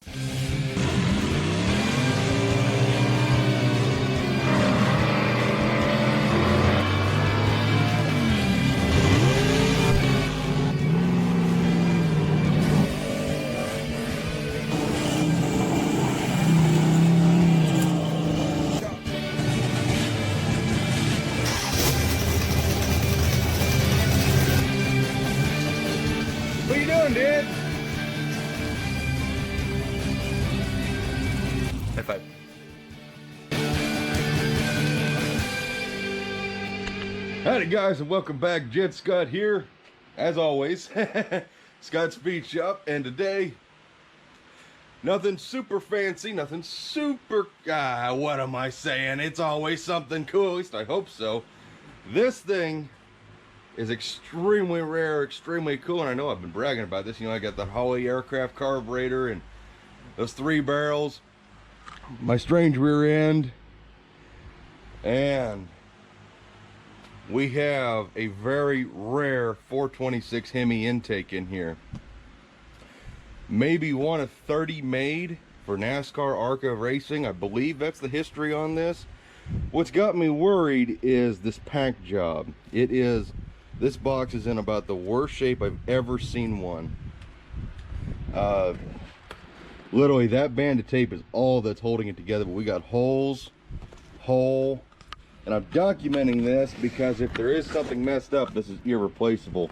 What you doing, dude? High five. Howdy guys, and welcome back. Jet Scott here, as always. Scott's Speed Shop, and today, nothing super fancy, nothing super, what am I saying? It's always something cool, at least I hope so. This thing is extremely rare, extremely cool, and I know I've been bragging about this. You know, I got the Holley aircraft carburetor and those 3 barrels, my strange rear end, and we have a very rare 426 Hemi Intake in here. Maybe one of 30 made for Nascar ARCA racing. I believe that's the history on this. What's got me worried is this pack job. This box is in about the worst shape I've ever seen one. Literally that band of tape is all that's holding it together, but we got holes, hole, and I'm documenting this because if there is something messed up, this is irreplaceable.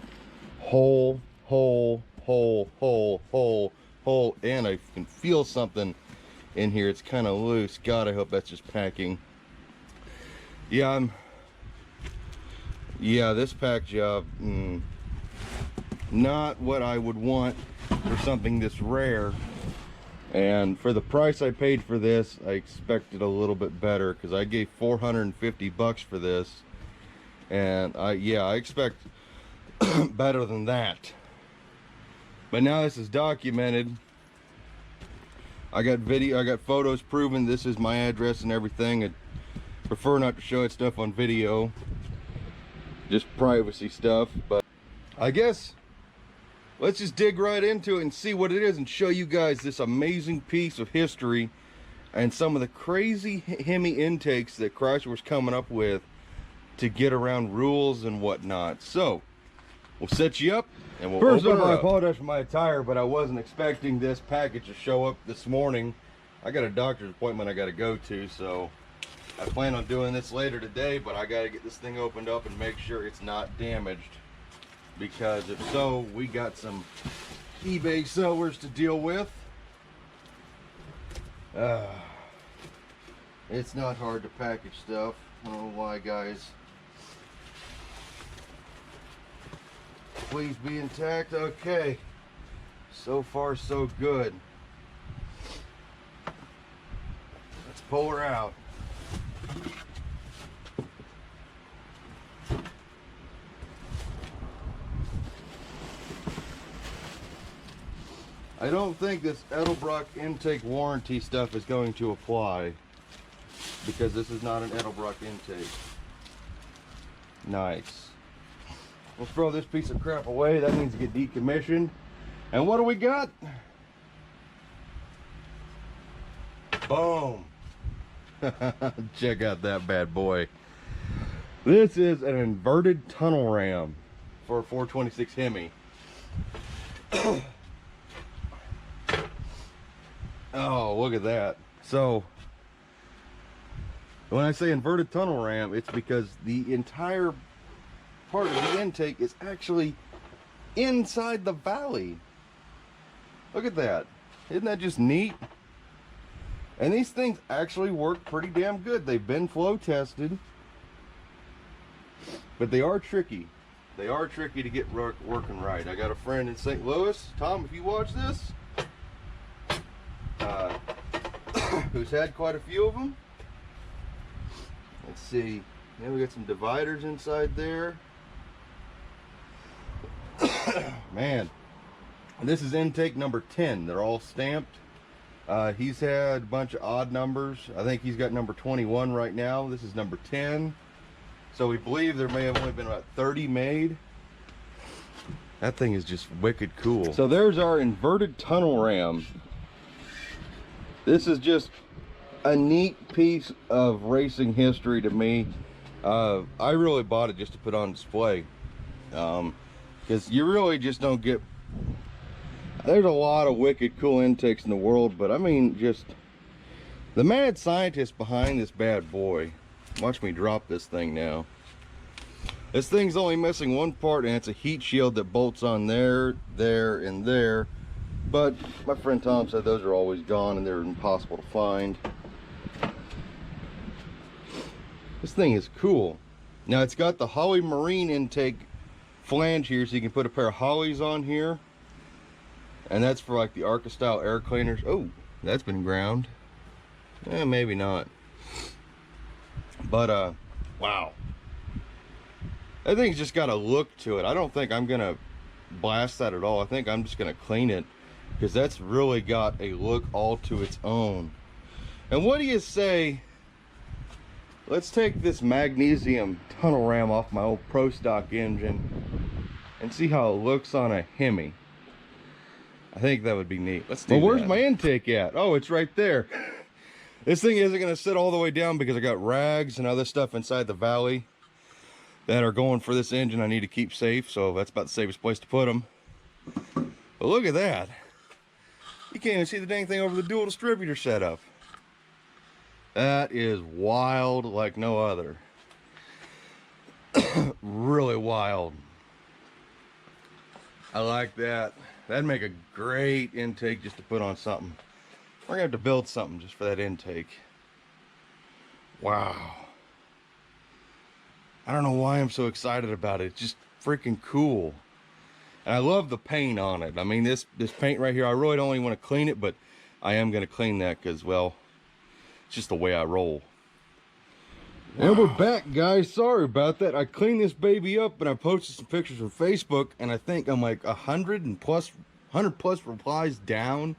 Hole, hole, hole, hole, hole, hole, and I can feel something in here. It's kind of loose. God, I hope that's just packing. Yeah, this pack job, not what I would want for something this rare. And for the price I paid for this, I expected a little bit better, because I gave 450 bucks for this, and I expect better than that. But now this is documented. I got video, I got photos proving this is my address and everything. I prefer not to show that stuff on video, just privacy stuff. But I guess let's just dig right into it and see what it is and show you guys this amazing piece of history and some of the crazy Hemi intakes that Chrysler was coming up with to get around rules and whatnot. So we'll set you up and we'll First open off, her I up. apologize for my attire, but I wasn't expecting this package to show up This morning I got a doctor's appointment I got to go to, so I plan on doing this later today, but I got to get this thing opened up and make sure it's not damaged, because if so, we got some eBay sellers to deal with. It's not hard to package stuff. I don't know why, guys. Please be intact. Okay, so far so good. Let's pull her out. I don't think this Edelbrock intake warranty stuff is going to apply, because this is not an Edelbrock intake. Nice. We'll throw this piece of crap away. That needs to get decommissioned. And what do we got? Boom. Check out that bad boy. This is an inverted tunnel ram for a 426 Hemi. Oh, look at that. So when I say inverted tunnel ram, it's because the entire part of the intake is actually inside the valley. Look at that. Isn't that just neat? And these things actually work pretty damn good. They've been flow tested, but they are tricky. They are tricky to get working right. I got a friend in St. Louis, Tom, if you watch this, who's had quite a few of them. Let's see. Yeah, we got some dividers inside there. Man, this is intake number 10. They're all stamped. He's had a bunch of odd numbers. I think he's got number 21 right now. This is number 10. So we believe there may have only been about 30 made. That thing is just wicked cool. So there's our inverted tunnel ram. This is just a neat piece of racing history to me. I really bought it just to put on display, because you really just don't get, there's a lot of wicked cool intakes in the world, but I mean, just the mad scientist behind this bad boy. Watch me drop this thing now. This thing's only missing one part, and it's a heat shield that bolts on there, there, and there. But my friend Tom said those are always gone and they're impossible to find. This thing is cool. Now it's got the Holly Marine intake flange here, so you can put a pair of Hollies on here. And that's for like the ARCA style air cleaners. Oh, that's been ground. Maybe not. But wow. That thing's just got a look to it. I don't think I'm gonna blast that at all. I think I'm just gonna clean it, because that's really got a look all to its own. And what do you say, let's take this magnesium tunnel ram off my old Pro Stock engine and see how it looks on a Hemi. I think that would be neat. Let's do that. Well, where's my intake at? Oh, it's right there. This thing isn't gonna sit all the way down because I got rags and other stuff inside the valley that are going for this engine I need to keep safe, so that's about the safest place to put them. But look at that. You can't even see the dang thing over the dual distributor setup. That is wild like no other. Really wild. I like that. That'd make a great intake just to put on something. We're gonna have to build something just for that intake. Wow. I don't know why I'm so excited about it. It's just freaking cool. And I love the paint on it. I mean, this paint right here, I really don't even want to clean it, but I am going to clean that because, well, it's just the way I roll. Wow. And we're back, guys. Sorry about that. I cleaned this baby up and I posted some pictures on Facebook, and I think I'm like 100 plus replies down.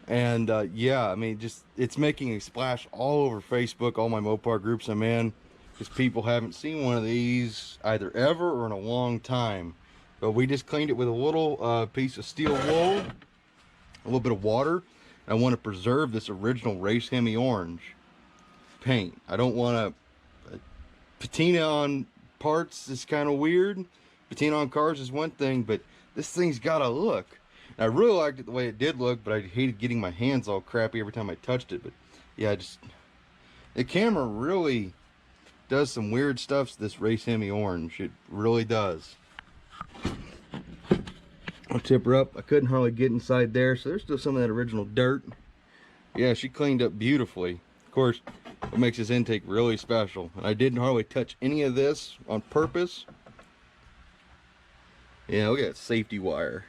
And yeah, I mean, just it's making a splash all over Facebook, all my Mopar groups I'm in, because people haven't seen one of these either ever or in a long time. But we just cleaned it with a little piece of steel wool, a little bit of water. I want to preserve this original race Hemi orange paint. I don't want to patina on parts is kind of weird. Patina on cars is one thing, but this thing's got a look. And I really liked it the way it did look, but I hated getting my hands all crappy every time I touched it. But yeah, the camera really does some weird stuff to this race Hemi orange. It really does. I'll tip her up. I couldn't hardly get inside there, so there's still some of that original dirt. Yeah, she cleaned up beautifully. Of course, what makes this intake really special, and I didn't hardly touch any of this on purpose. Yeah, look at that safety wire.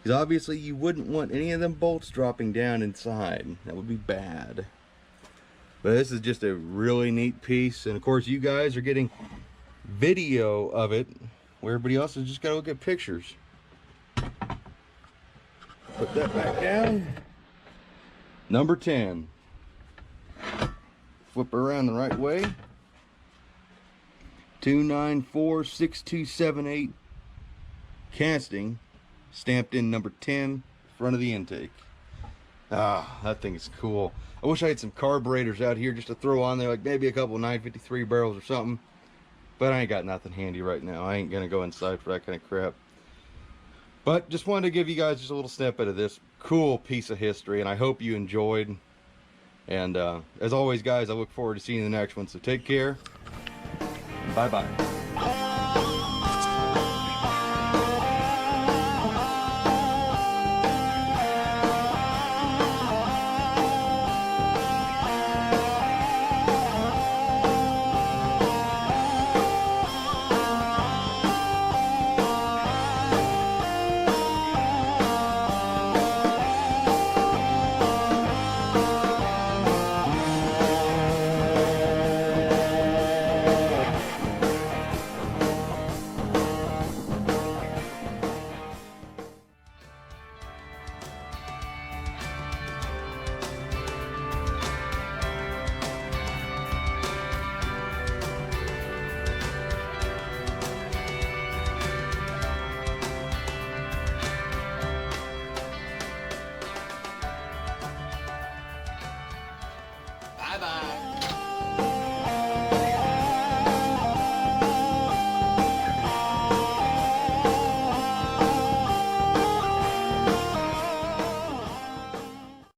Because obviously you wouldn't want any of them bolts dropping down inside. That would be bad. But this is just a really neat piece, and of course you guys are getting video of it, where everybody else has just got to look at pictures. Put that back down. Number 10. Flip her around the right way. 2946278 casting, stamped in number 10, front of the intake. Ah, that thing is cool. I wish I had some carburetors out here just to throw on there, like maybe a couple 953 barrels or something. But I ain't got nothing handy right now. I ain't gonna go inside for that kind of crap. But just wanted to give you guys just a little snippet of this cool piece of history, and I hope you enjoyed. And as always, guys, I look forward to seeing you in the next one. So take care. Bye-bye. Bye-bye.